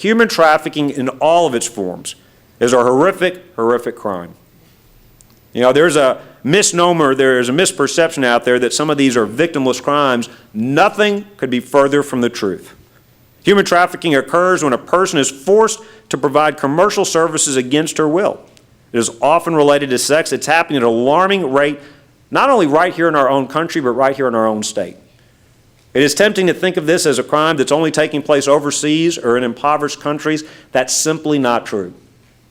human trafficking in all of its forms is a horrific, horrific crime. You know, there's a misnomer, there's a misperception out there that some of these are victimless crimes. Nothing could be further from the truth. Human trafficking occurs when a person is forced to provide commercial services against her will. It is often related to sex. It's happening at an alarming rate, not only right here in our own country, but right here in our own state. It is tempting to think of this as a crime that's only taking place overseas or in impoverished countries. That's simply not true.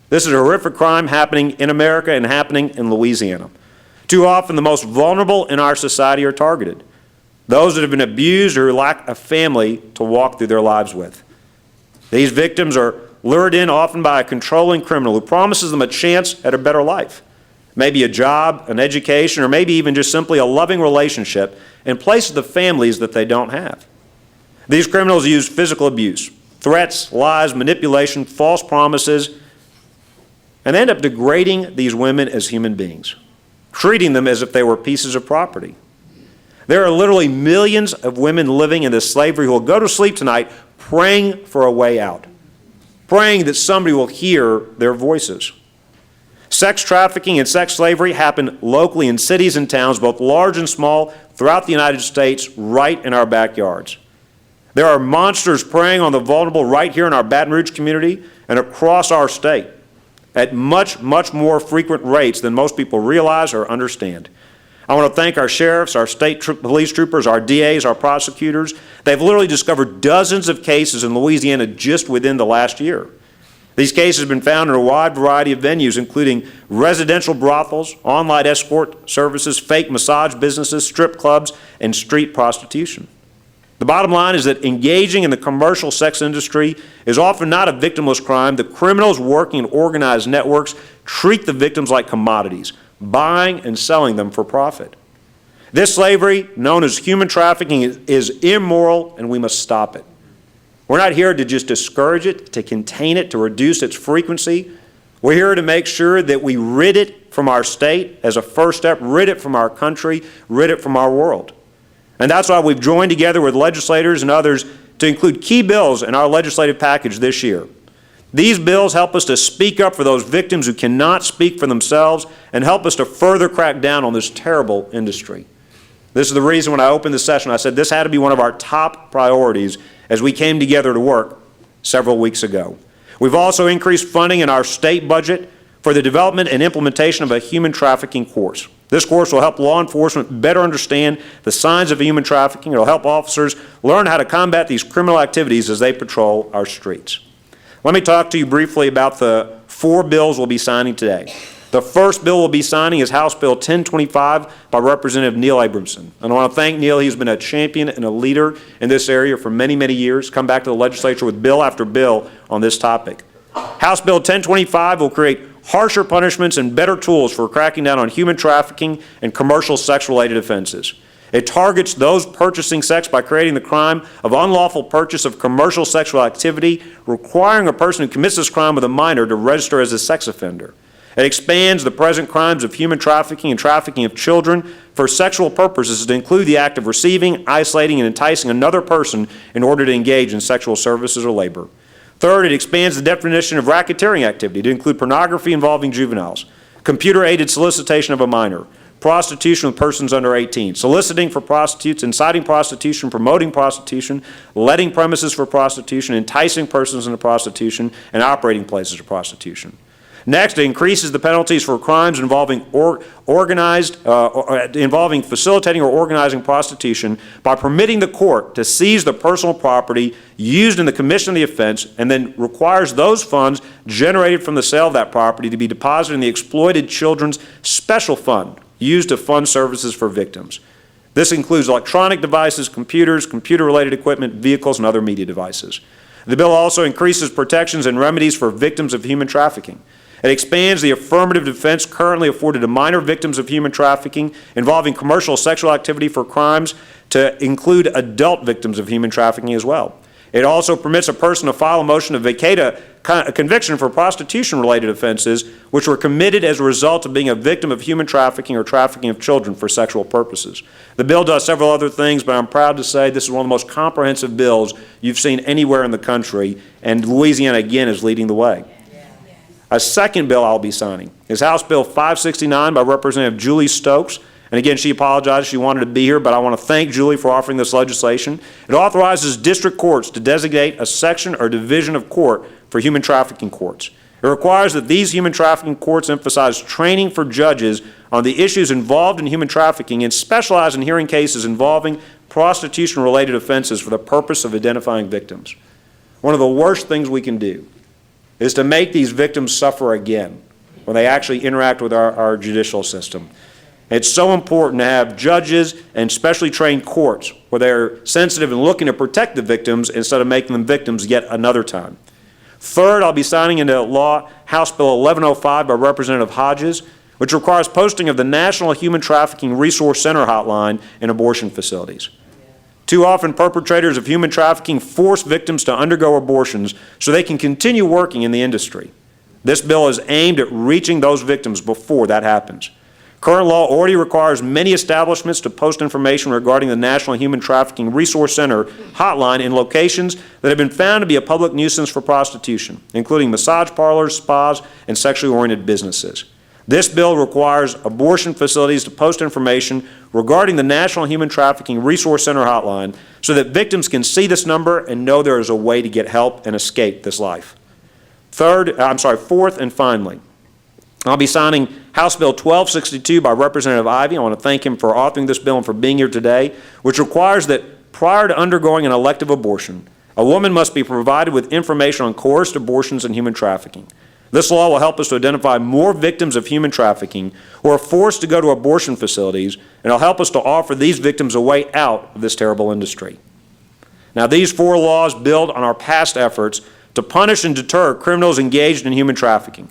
This is a horrific crime happening in America and happening in Louisiana. Too often, the most vulnerable in our society are targeted. Those that have been abused or lack a family to walk through their lives with. These victims are lured in often by a controlling criminal who promises them a chance at a better life. Maybe a job, an education, or maybe even just simply a loving relationship in place of the families that they don't have. These criminals use physical abuse, threats, lies, manipulation, false promises, and they end up degrading these women as human beings, treating them as if they were pieces of property. There are literally millions of women living in this slavery who will go to sleep tonight praying for a way out, praying that somebody will hear their voices. Sex trafficking and sex slavery happen locally in cities and towns, both large and small, throughout the United States, right in our backyards. There are monsters preying on the vulnerable right here in our Baton Rouge community and across our state at much, much more frequent rates than most people realize or understand. I want to thank our sheriffs, our state police troopers, our DAs, our prosecutors. They've literally discovered dozens of cases in Louisiana just within the last year. These cases have been found in a wide variety of venues, including residential brothels, online escort services, fake massage businesses, strip clubs, and street prostitution. The bottom line is that engaging in the commercial sex industry is often not a victimless crime. The criminals working in organized networks treat the victims like commodities, buying and selling them for profit. This slavery, known as human trafficking, is immoral, and we must stop it. We're not here to just discourage it, to contain it, to reduce its frequency. We're here to make sure that we rid it from our state as a first step, rid it from our country, rid it from our world. And that's why we've joined together with legislators and others to include key bills in our legislative package this year. These bills help us to speak up for those victims who cannot speak for themselves and help us to further crack down on this terrible industry. This is the reason when I opened the session, I said this had to be one of our top priorities as we came together to work several weeks ago. We've also increased funding in our state budget for the development and implementation of a human trafficking course. This course will help law enforcement better understand the signs of human trafficking. It will help officers learn how to combat these criminal activities as they patrol our streets. Let me talk to you briefly about the 4 bills we'll be signing today. The first bill we'll be signing is House Bill 1025 by Representative Neil Abramson. And I want to thank Neil. He's been a champion and a leader in this area for many, many years. Come back to the legislature with bill after bill on this topic. House Bill 1025 will create harsher punishments and better tools for cracking down on human trafficking and commercial sex-related offenses. It targets those purchasing sex by creating the crime of unlawful purchase of commercial sexual activity, requiring a person who commits this crime with a minor to register as a sex offender. It expands the present crimes of human trafficking and trafficking of children for sexual purposes to include the act of receiving, isolating, and enticing another person in order to engage in sexual services or labor. Third, it expands the definition of racketeering activity to include pornography involving juveniles, computer-aided solicitation of a minor, prostitution with persons under 18, soliciting for prostitutes, inciting prostitution, promoting prostitution, letting premises for prostitution, enticing persons into prostitution, and operating places of prostitution. Next, it increases the penalties for crimes involving involving facilitating or organizing prostitution by permitting the court to seize the personal property used in the commission of the offense, and then requires those funds generated from the sale of that property to be deposited in the exploited children's special fund used to fund services for victims. This includes electronic devices, computers, computer-related equipment, vehicles, and other media devices. The bill also increases protections and remedies for victims of human trafficking. It expands the affirmative defense currently afforded to minor victims of human trafficking involving commercial sexual activity for crimes to include adult victims of human trafficking as well. It also permits a person to file a motion to vacate a a conviction for prostitution-related offenses which were committed as a result of being a victim of human trafficking or trafficking of children for sexual purposes. The bill does several other things, but I'm proud to say this is one of the most comprehensive bills you've seen anywhere in the country, and Louisiana, again, is leading the way. A second bill I'll be signing is House Bill 569 by Representative Julie Stokes. And again, she apologized. She wanted to be here, but I want to thank Julie for offering this legislation. It authorizes district courts to designate a section or division of court for human trafficking courts. It requires that these human trafficking courts emphasize training for judges on the issues involved in human trafficking and specialize in hearing cases involving prostitution-related offenses for the purpose of identifying victims. One of the worst things we can do is to make these victims suffer again when they actually interact with our judicial system. It's so important to have judges and specially trained courts where they're sensitive and looking to protect the victims instead of making them victims yet another time. Third, I'll be signing into law House Bill 1105 by Representative Hodges, which requires posting of the National Human Trafficking Resource Center hotline in abortion facilities. Too often, perpetrators of human trafficking force victims to undergo abortions so they can continue working in the industry. This bill is aimed at reaching those victims before that happens. Current law already requires many establishments to post information regarding the National Human Trafficking Resource Center hotline in locations that have been found to be a public nuisance for prostitution, including massage parlors, spas, and sexually oriented businesses. This bill requires abortion facilities to post information regarding the National Human Trafficking Resource Center hotline so that victims can see this number and know there is a way to get help and escape this life. Fourth, and finally, I'll be signing House Bill 1262 by Representative Ivey. I want to thank him for authoring this bill and for being here today, which requires that prior to undergoing an elective abortion, a woman must be provided with information on coerced abortions and human trafficking. This law will help us to identify more victims of human trafficking who are forced to go to abortion facilities, and it'll help us to offer these victims a way out of this terrible industry. Now, these four laws build on our past efforts to punish and deter criminals engaged in human trafficking.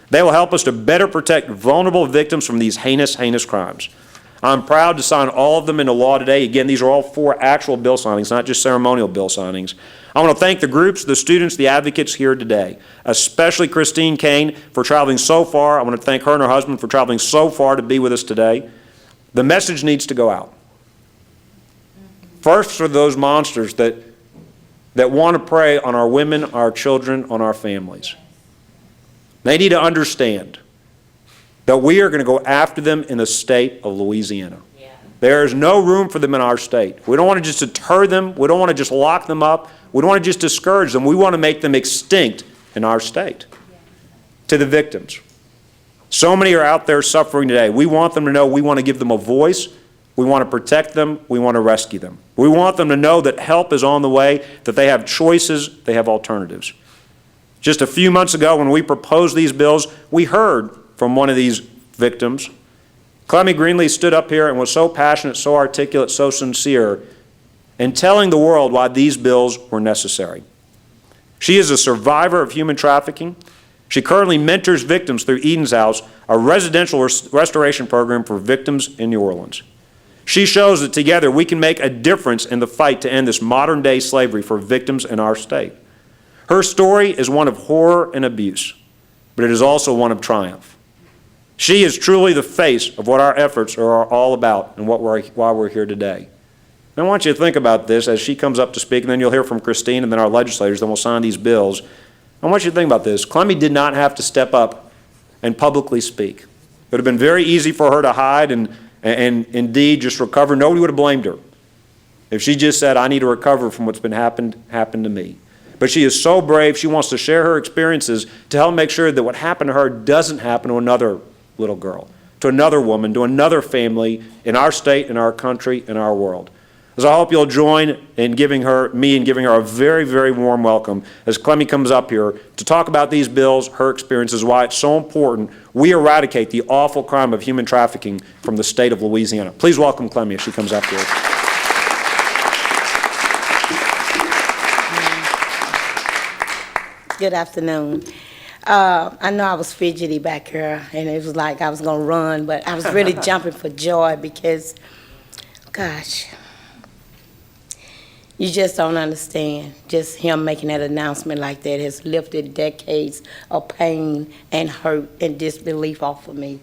They will help us to better protect vulnerable victims from these heinous, heinous crimes. I'm proud to sign all of them into law today. Again, these are all four actual bill signings, not just ceremonial bill signings. I want to thank the groups, the students, the advocates here today, especially Christine Kane for traveling so far. I want to thank her and her husband for traveling so far to be with us today. The message needs to go out. First, for those monsters that want to prey on our women, our children, on our families. They need to understand that we are going to go after them in the state of Louisiana. Yeah. There is no room for them in our state. We don't want to just deter them. We don't want to just lock them up. We don't want to just discourage them. We want to make them extinct in our state. Yeah. To the victims. So many are out there suffering today. We want them to know we want to give them a voice. We want to protect them. We want to rescue them. We want them to know that help is on the way, that they have choices, they have alternatives. Just a few months ago when we proposed these bills, we heard from one of these victims. Clemmy Greenlee stood up here and was so passionate, so articulate, so sincere in telling the world why these bills were necessary. She is a survivor of human trafficking. She currently mentors victims through Eden's House, a residential restoration program for victims in New Orleans. She shows that together we can make a difference in the fight to end this modern-day slavery for victims in our state. Her story is one of horror and abuse, but it is also one of triumph. She is truly the face of what our efforts are all about and why we're here today. And I want you to think about this as she comes up to speak, and then you'll hear from Christine and then our legislators, then we'll sign these bills. I want you to think about this. Clemmy did not have to step up and publicly speak. It would have been very easy for her to hide and indeed just recover. Nobody would have blamed her if she just said, I need to recover from what's been happened to me. But she is so brave. She wants to share her experiences to help make sure that what happened to her doesn't happen to another little girl, to another woman, to another family in our state, in our country, in our world. So I hope you'll join in giving her a very, very warm welcome as Clemmy comes up here to talk about these bills, her experiences, why it's so important we eradicate the awful crime of human trafficking from the state of Louisiana. Please welcome Clemmy as she comes up here. Good afternoon. I know I was fidgety back here, and it was like I was going to run, but I was really jumping for joy because, gosh, You just don't understand. Just him making that announcement like that has lifted decades of pain and hurt and disbelief off of me.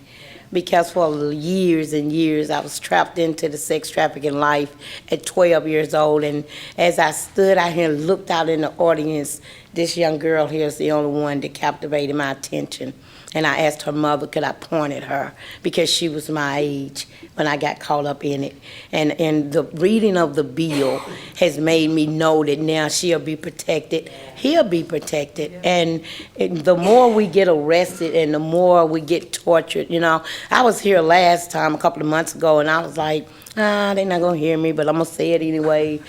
Because for years and years I was trapped into the sex trafficking life at 12 years old. And as I stood out here and looked out in the audience, this young girl here is the only one that captivated my attention. And I asked her mother, could I point at her? Because she was my age when I got caught up in it. And the reading of the bill has made me know that now she'll be protected, he'll be protected. And the more we get arrested and the more we get tortured, you know. I was here last time, a couple of months ago, and I was like, they're not going to hear me, but I'm going to say it anyway.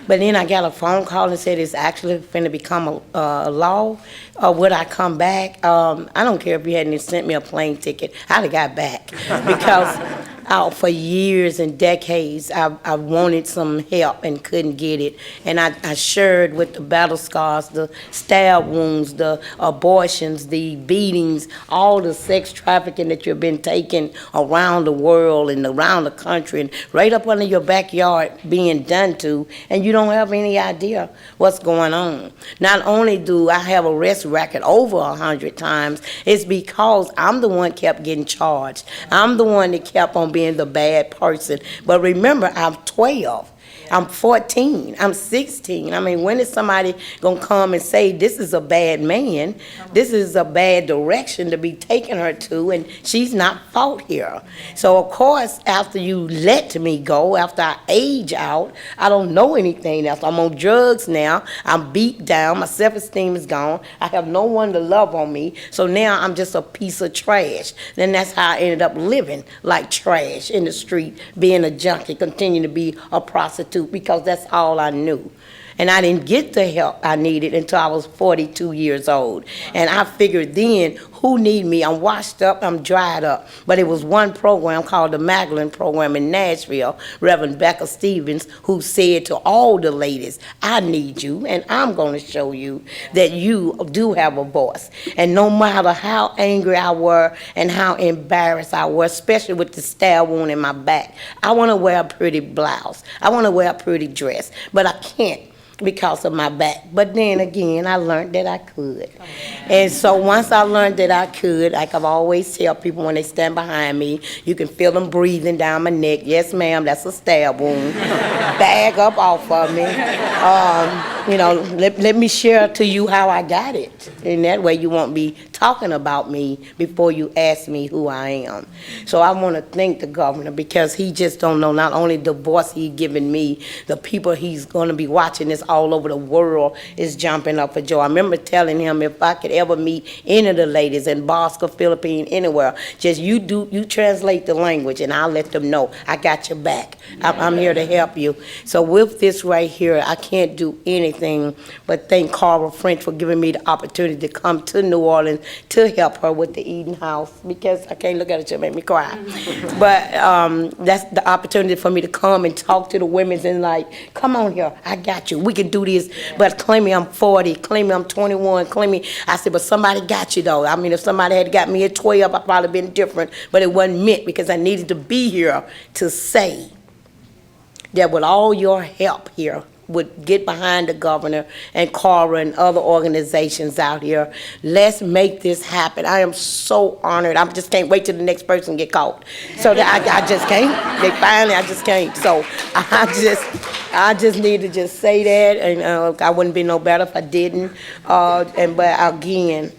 But then I got a phone call and said it's actually going to become a law. Would I come back? I don't care if you hadn't sent me a plane ticket. I'd have got back. Because for years and decades, I wanted some help and couldn't get it. And I shared with the battle scars, the stab wounds, the abortions, the beatings, all the sex trafficking that you've been taking around the world and around the country and right up under your backyard being done to, and you don't have any idea what's going on. Not only do I have arrest record over 100 times, it's because I'm the one kept getting charged. I'm the one that kept on being the bad person. But remember, I'm 12. I'm 14, I'm 16. I mean, when is somebody gonna come and say, this is a bad man, this is a bad direction to be taking her to, and she's not fault here. So of course, after you let me go, after I age out, I don't know anything else. I'm on drugs now, I'm beat down, my self-esteem is gone, I have no one to love on me, so now I'm just a piece of trash. Then that's how I ended up living like trash in the street, being a junkie, continuing to be a prostitute, because that's all I knew. And I didn't get the help I needed until I was 42 years old. And I figured then, who need me? I'm washed up, I'm dried up. But it was one program called the Magdalene Program in Nashville, Reverend Becca Stevens, who said to all the ladies, I need you, and I'm going to show you that you do have a voice. And no matter how angry I were and how embarrassed I was, especially with the stab wound in my back, I want to wear a pretty blouse. I want to wear a pretty dress, but I can't because of my back. But then again, I learned that I could. And so once I learned that I could, like I've always tell people when they stand behind me, you can feel them breathing down my neck. Yes, ma'am, that's a stab wound. Bag up off of me. You know, let me share to you how I got it. And that way you won't be talking about me before you ask me who I am. So I want to thank the governor, because he just don't know not only the voice he's given me, the people he's going to be watching this all over the world is jumping up for joy. I remember telling him if I could ever meet any of the ladies in Bosco, Philippines, anywhere, just you translate the language and I'll let them know I got your back. I'm here to help you. So with this right here, I can't do anything but thank Carla French for giving me the opportunity to come to New Orleans to help her with the Eden House, because I can't look at it, she'll make me cry. But that's the opportunity for me to come and talk to the women and like, come on here, I got you, we can do this. But claim me I'm 40, claim me I'm 21, claim me. I said, but somebody got you though. I mean, if somebody had got me at 12, I'd probably been different, but it wasn't meant, because I needed to be here to say that with all your help here, would get behind the governor and Cora and other organizations out here. Let's make this happen. I am so honored. I just can't wait till the next person get caught. So that I just can't. I just can't. So I just need to just say that, and I wouldn't be no better if I didn't. But again,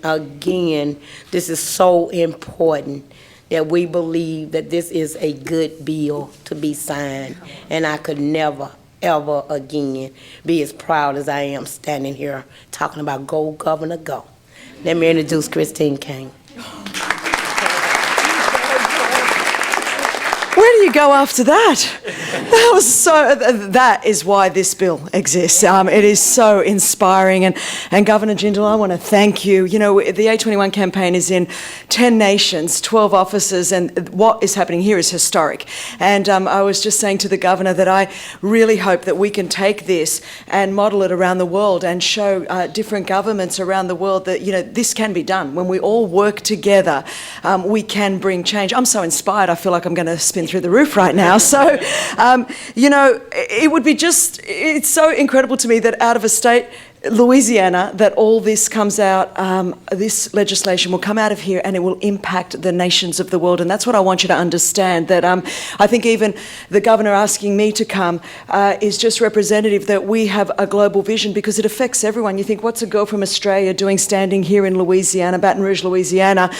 this is so important that we believe that this is a good bill to be signed, and I could never ever again be as proud as I am standing here talking about go, governor, go. Let me introduce Christine King. Where do you go after that? That is why this bill exists. It is so inspiring. And Governor Jindal, I want to thank you. You know, the A21 campaign is in 10 nations, 12 offices, and what is happening here is historic. And I was just saying to the governor that I really hope that we can take this and model it around the world and show different governments around the world that, you know, this can be done. When we all work together, we can bring change. I'm so inspired, I feel like I'm going to spin been through the roof right now. So, it would be it's so incredible to me that out of a state, Louisiana, that all this comes out, this legislation will come out of here and it will impact the nations of the world. And that's what I want you to understand, that I think even the governor asking me to come is just representative that we have a global vision, because it affects everyone. You think, what's a girl from Australia doing standing here in Louisiana, Baton Rouge, Louisiana,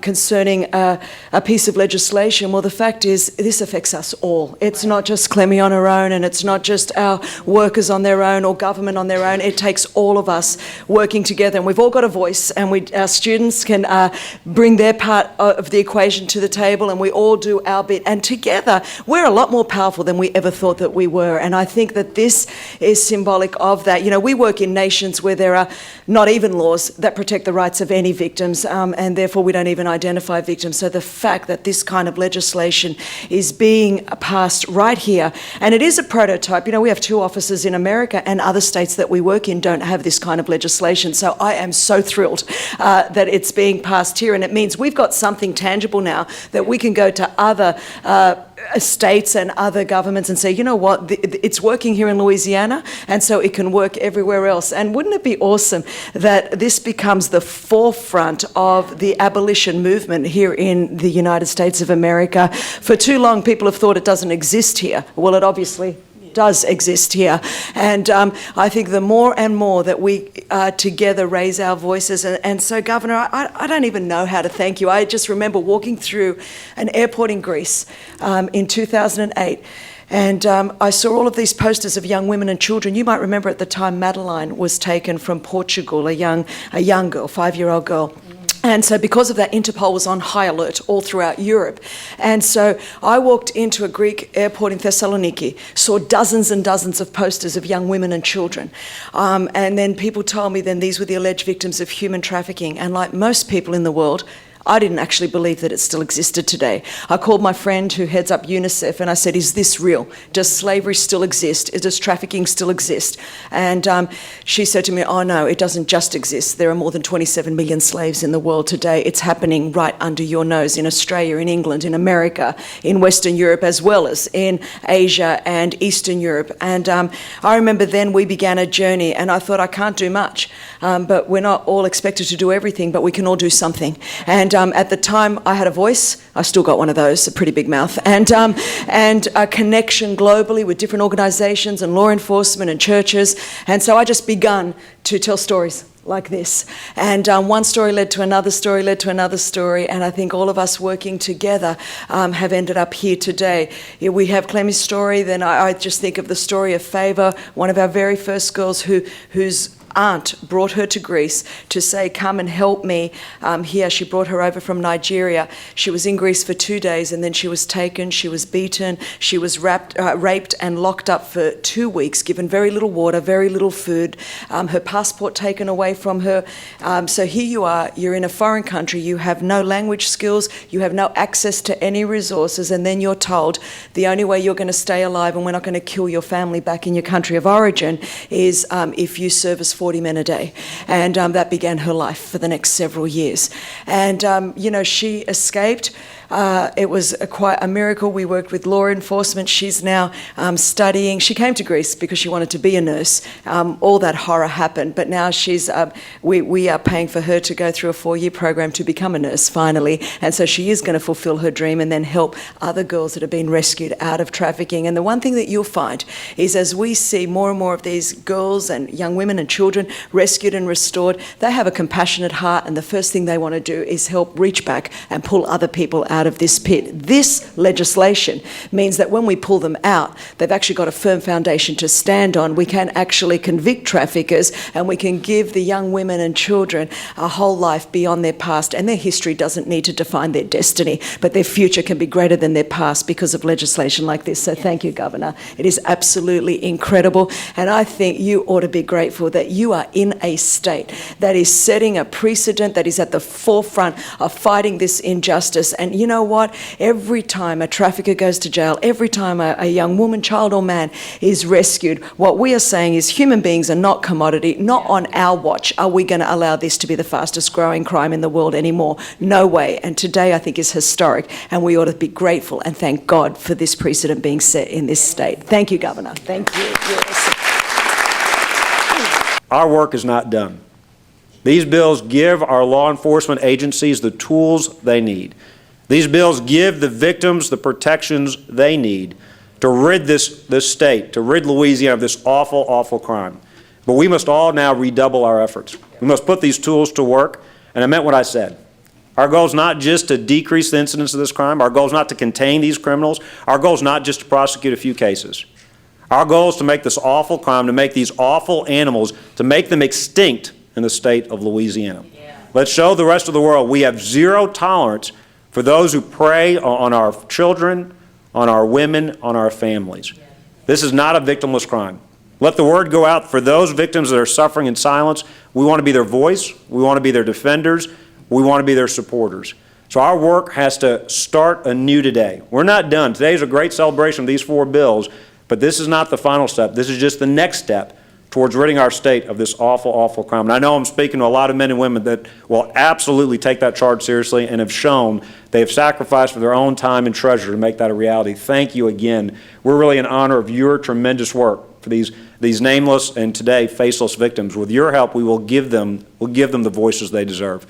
concerning a piece of legislation? Well, the fact is, this affects us all. It's not just Clemmy on her own, and it's not just our workers on their own or government on their own. It takes all of us working together, and we've all got a voice, and our students can bring their part of the equation to the table, and we all do our bit, and together we're a lot more powerful than we ever thought that we were. And I think that this is symbolic of that. We work in nations where there are not even laws that protect the rights of any victims, and therefore we don't even identify victims. So the fact that this kind of legislation is being passed right here, and it is a prototype. We have 2 offices in America, and other states that we work in don't have this kind of legislation. So I am so thrilled that it's being passed here, and it means we've got something tangible now that we can go to other states and other governments and say, you know what, it's working here in Louisiana, and so it can work everywhere else. And wouldn't it be awesome that this becomes the forefront of the abolition movement here in the United States of America? For too long, people have thought it doesn't exist here. Well, it obviously does exist here. And I think the more and more that we together raise our voices, and so Governor, I don't even know how to thank you. I just remember walking through an airport in Greece in 2008, and I saw all of these posters of young women and children. You might remember at the time Madeline was taken from Portugal, a young girl, 5-year-old girl. And so because of that, Interpol was on high alert all throughout Europe. And so I walked into a Greek airport in Thessaloniki, saw dozens and dozens of posters of young women and children. And then people told me then these were the alleged victims of human trafficking. And like most people in the world, I didn't actually believe that it still existed today. I called my friend who heads up UNICEF and I said, is this real? Does slavery still exist? Does trafficking still exist? And she said to me, oh no, it doesn't just exist. There are more than 27 million slaves in the world today. It's happening right under your nose in Australia, in England, in America, in Western Europe, as well as in Asia and Eastern Europe. And I remember then we began a journey, and I thought, I can't do much, but we're not all expected to do everything, but we can all do something. And at the time, I had a voice. I still got one of those, a pretty big mouth, and a connection globally with different organisations and law enforcement and churches. And so I just begun to tell stories like this. And one story led to another story, led to another story, and I think all of us working together have ended up here today. Here we have Clemmy's story, then I just think of the story of Favour, one of our very first girls whose aunt brought her to Greece to say, come and help me here. She brought her over from Nigeria. She was in Greece for 2 days, and then she was taken, she was beaten, she was raped and locked up for 2 weeks, given very little water, very little food, her passport taken away from her. So here you are, you're in a foreign country, you have no language skills, you have no access to any resources, and then you're told the only way you're going to stay alive and we're not going to kill your family back in your country of origin is if you service 40 men a day. And that began her life for the next several years. And, she escaped. It was quite a miracle. We worked with law enforcement. She's now studying. She came to Greece because she wanted to be a nurse. All that horror happened, but now we are paying for her to go through a 4-year program to become a nurse finally. And so she is going to fulfill her dream and then help other girls that have been rescued out of trafficking. And the one thing that you'll find is as we see more and more of these girls and young women and children rescued and restored, they have a compassionate heart, and the first thing they want to do is help reach back and pull other people out of this pit. This legislation means that when we pull them out, they've actually got a firm foundation to stand on. We can actually convict traffickers, and we can give the young women and children a whole life beyond their past, and their history doesn't need to define their destiny, but their future can be greater than their past because of legislation like this. So thank you, Governor. It is absolutely incredible, and I think you ought to be grateful that you you are in a state that is setting a precedent, that is at the forefront of fighting this injustice. And you know what? Every time a trafficker goes to jail, every time a young woman, child or man is rescued, what we are saying is human beings are not commodity. Not on our watch are we going to allow this to be the fastest growing crime in the world anymore. No way. And today I think is historic, and we ought to be grateful and thank God for this precedent being set in this state. Thank you, Governor. Thank you. Yes. Our work is not done. These bills give our law enforcement agencies the tools they need. These bills give the victims the protections they need to rid this state, to rid Louisiana of this awful, awful crime. But we must all now redouble our efforts. We must put these tools to work, and I meant what I said. Our goal is not just to decrease the incidence of this crime. Our goal is not to contain these criminals. Our goal is not just to prosecute a few cases. Our goal is to make this awful crime, to make these awful animals, to make them extinct in the state of Louisiana. Let's show the rest of the world we have zero tolerance for those who prey on our children, on our women, on our families. This is not a victimless crime. Let the word go out for those victims that are suffering in silence. We want to be their voice. We want to be their defenders. We want to be their supporters. So our work has to start anew today. We're not done. Today is a great celebration of these 4 bills, but this is not the final step. This is just the next step towards ridding our state of this awful, awful crime. And I know I'm speaking to a lot of men and women that will absolutely take that charge seriously and have shown they have sacrificed for their own time and treasure to make that a reality. Thank you again. We're really in honor of your tremendous work for these nameless and today faceless victims. With your help, we will give them the voices they deserve.